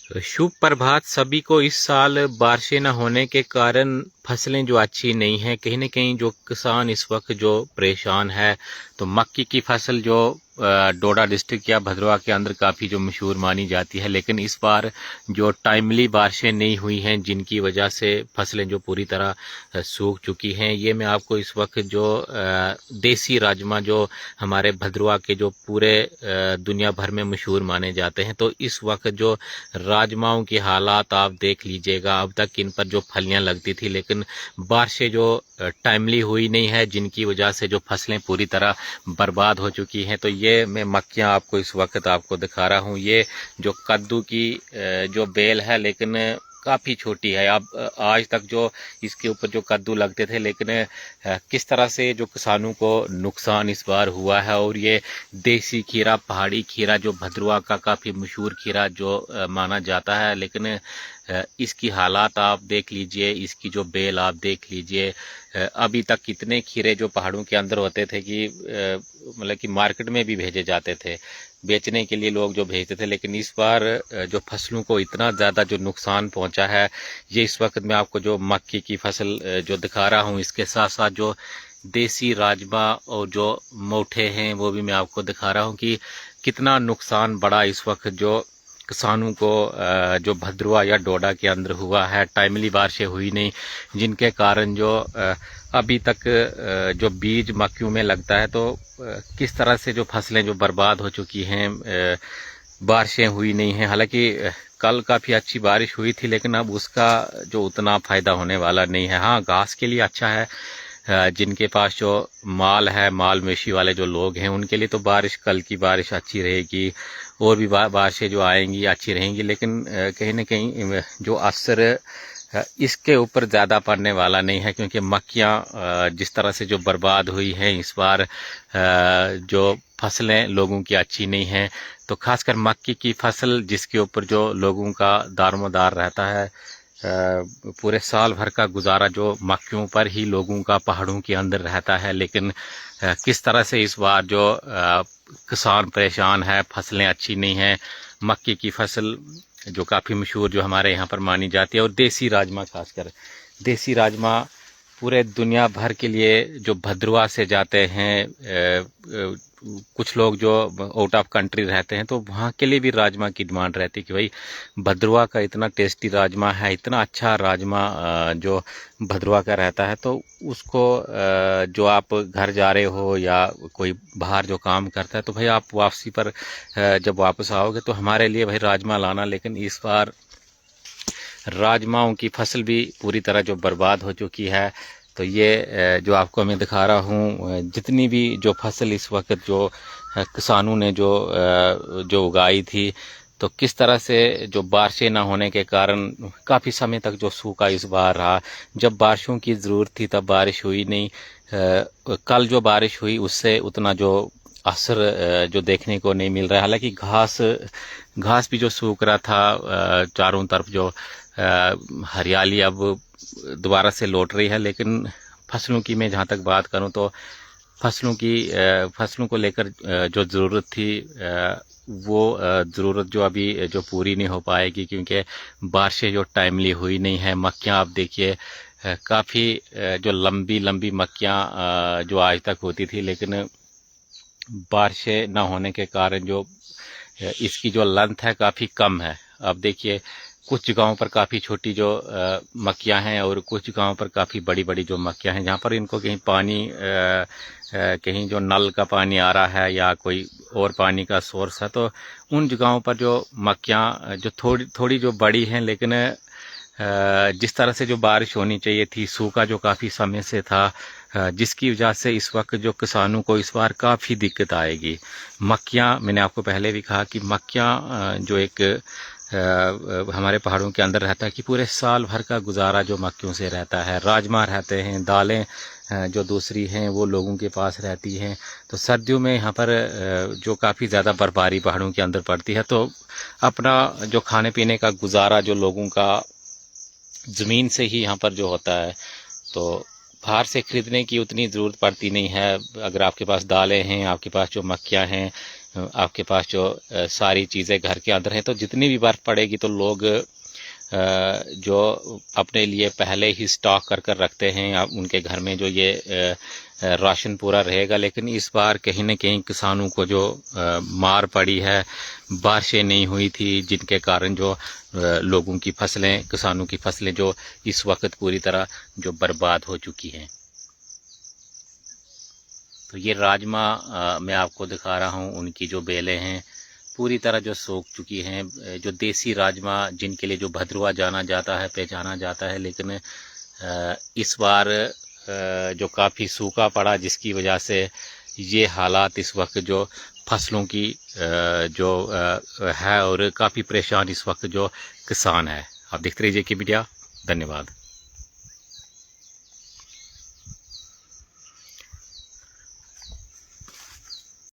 शुभ प्रभात सभी को। इस साल बारिशें न होने के कारण फसलें जो अच्छी नहीं हैं, कहीं न कहीं जो किसान इस वक्त जो परेशान है। तो मक्की की फसल जो डोडा डिस्ट्रिक्ट या भद्रवाह के अंदर काफ़ी जो मशहूर मानी जाती है, लेकिन इस बार जो टाइमली बारिशें नहीं हुई हैं, जिनकी वजह से फसलें जो पूरी तरह सूख चुकी हैं। ये मैं आपको इस वक्त जो देसी राजमा जो हमारे भद्रवाह के जो पूरे दुनिया भर में मशहूर माने जाते हैं, तो इस वक्त जो राजमाओं की हालात आप देख लीजिएगा। अब तक इन पर जो फलियां लगती थी, लेकिन बारिशें जो टाइमली हुई नहीं है, जिनकी वजह से जो फसलें पूरी तरह बर्बाद हो चुकी हैं। तो ये मैं मक्कियां आपको इस वक्त आपको दिखा रहा हूँ। ये जो कद्दू की जो बेल है, लेकिन काफ़ी छोटी है। अब आज तक जो इसके ऊपर जो कद्दू लगते थे, लेकिन किस तरह से जो किसानों को नुकसान इस बार हुआ है। और ये देसी खीरा, पहाड़ी खीरा जो भद्रवाह का काफ़ी मशहूर खीरा जो माना जाता है, लेकिन इसकी हालात आप देख लीजिए, इसकी जो बेल आप देख लीजिए। अभी तक कितने खीरे जो पहाड़ों के अंदर होते थे कि मतलब कि मार्केट में भी भेजे जाते थे, बेचने के लिए लोग जो भेजते थे। लेकिन इस बार जो फसलों को इतना ज़्यादा जो नुकसान पहुंचा है, ये इस वक्त मैं आपको जो मक्की की फसल जो दिखा रहा हूं, इसके साथ साथ जो देसी राजमा और जो मोठे हैं वो भी मैं आपको दिखा रहा हूं कि कितना नुकसान बड़ा इस वक्त जो किसानों को जो भद्रवाह या डोडा के अंदर हुआ है। टाइमली बारिशें हुई नहीं, जिनके कारण जो अभी तक जो बीज मक्कियों में लगता है, तो किस तरह से जो फसलें जो बर्बाद हो चुकी हैं, बारिशें हुई नहीं हैं। हालांकि कल काफ़ी अच्छी बारिश हुई थी, लेकिन अब उसका जो उतना फ़ायदा होने वाला नहीं है। हाँ, घास के लिए अच्छा है। जिनके पास जो माल है, माल मवेशी वाले जो लोग हैं, उनके लिए तो बारिश, कल की बारिश अच्छी रहेगी। और भी बारिशें जो आएंगी अच्छी रहेंगी, लेकिन कहीं ना कहीं जो असर इसके ऊपर ज़्यादा पड़ने वाला नहीं है, क्योंकि मक्कियाँ जिस तरह से जो बर्बाद हुई हैं इस बार, जो फसलें लोगों की अच्छी नहीं हैं। तो खासकर मक्की की फसल, जिसके ऊपर जो लोगों का दारोमदार रहता है, पूरे साल भर का गुजारा जो मक्कियों पर ही लोगों का पहाड़ों के अंदर रहता है। लेकिन किस तरह से इस बार जो किसान परेशान है, फसलें अच्छी नहीं हैं। मक्की की फसल जो काफ़ी मशहूर जो हमारे यहाँ पर मानी जाती है, और देसी राजमा, खासकर देसी राजमा पूरे दुनिया भर के लिए जो भद्रवाह से जाते हैं, कुछ लोग जो आउट ऑफ कंट्री रहते हैं, तो वहाँ के लिए भी राजमा की डिमांड रहती है कि भाई भद्रवाह का इतना टेस्टी राजमा है, इतना अच्छा राजमा जो भद्रवाह का रहता है। तो उसको जो आप घर जा रहे हो या कोई बाहर जो काम करता है, तो भाई आप वापसी पर जब वापस आओगे तो हमारे लिए भाई राजमा लाना। लेकिन इस बार राजमाओं की फसल भी पूरी तरह जो बर्बाद हो चुकी है। तो ये जो आपको मैं दिखा रहा हूँ, जितनी भी जो फसल इस वक्त जो किसानों ने जो उगाई थी, तो किस तरह से जो बारिशें ना होने के कारण काफ़ी समय तक जो सूखा इस बार रहा। जब बारिशों की ज़रूरत थी तब बारिश हुई नहीं। कल जो बारिश हुई उससे उतना जो असर जो देखने को नहीं मिल रहा है। हालांकि घास भी जो सूख रहा था, चारों तरफ जो हरियाली अब दोबारा से लौट रही है। लेकिन फसलों की मैं जहाँ तक बात करूँ, तो फसलों को लेकर जो ज़रूरत थी, वो ज़रूरत जो अभी जो पूरी नहीं हो पाएगी, क्योंकि बारिशें जो टाइमली हुई नहीं है। मक्कियाँ आप देखिए, काफ़ी जो लंबी लंबी मक्कियाँ जो आज तक होती थी, लेकिन बारिशें न होने के कारण जो इसकी जो लेंथ है काफ़ी कम है। अब देखिए, कुछ जगहों पर काफ़ी छोटी जो मक्कियाँ हैं, और कुछ जगहों पर काफ़ी बड़ी बड़ी जो मक्कियाँ हैं, जहाँ पर इनको कहीं पानी कहीं जो नल का पानी आ रहा है या कोई और पानी का सोर्स है, तो उन जगहों पर जो मक्कियाँ जो थोड़ी थोड़ी जो बड़ी हैं, लेकिन जिस तरह से जो बारिश होनी चाहिए थी, सूखा जो काफ़ी समय से था, जिसकी वजह से इस वक्त जो किसानों को इस बार काफ़ी दिक्कत आएगी। मक्कियाँ, मैंने आपको पहले भी कहा कि मक्कियाँ जो एक हमारे पहाड़ों के अंदर रहता है कि पूरे साल भर का गुजारा जो मक्कियों से रहता है। राजमा रहते हैं, दालें जो दूसरी हैं वो लोगों के पास रहती हैं। तो सर्दियों में यहाँ पर जो काफ़ी ज़्यादा बर्फबारी पहाड़ों के अंदर पड़ती है, तो अपना जो खाने पीने का गुजारा जो लोगों का ज़मीन से ही यहाँ पर जो होता है, तो बाहर से ख़रीदने की उतनी ज़रूरत पड़ती नहीं है। अगर आपके पास दालें हैं, आपके पास जो मक्कियाँ हैं, आपके पास जो सारी चीज़ें घर के अंदर हैं, तो जितनी भी बर्फ़ पड़ेगी तो लोग जो अपने लिए पहले ही स्टॉक कर कर रखते हैं, या उनके घर में जो ये राशन पूरा रहेगा। लेकिन इस बार कहीं न कहीं किसानों को जो मार पड़ी है, बारिशें नहीं हुई थी, जिनके कारण जो लोगों की फसलें, किसानों की फसलें जो इस वक्त पूरी तरह जो बर्बाद हो चुकी हैं। तो ये राजमा मैं आपको दिखा रहा हूँ, उनकी जो बेलें हैं पूरी तरह जो सूख चुकी हैं। जो देसी राजमा जिनके लिए जो भद्रवा जाना जाता है, पहचाना जाता है, लेकिन इस बार जो काफ़ी सूखा पड़ा, जिसकी वजह से ये हालात इस वक्त जो फसलों की जो है, और काफ़ी परेशान इस वक्त जो किसान है। आप देखते रहिए के मीडिया। धन्यवाद।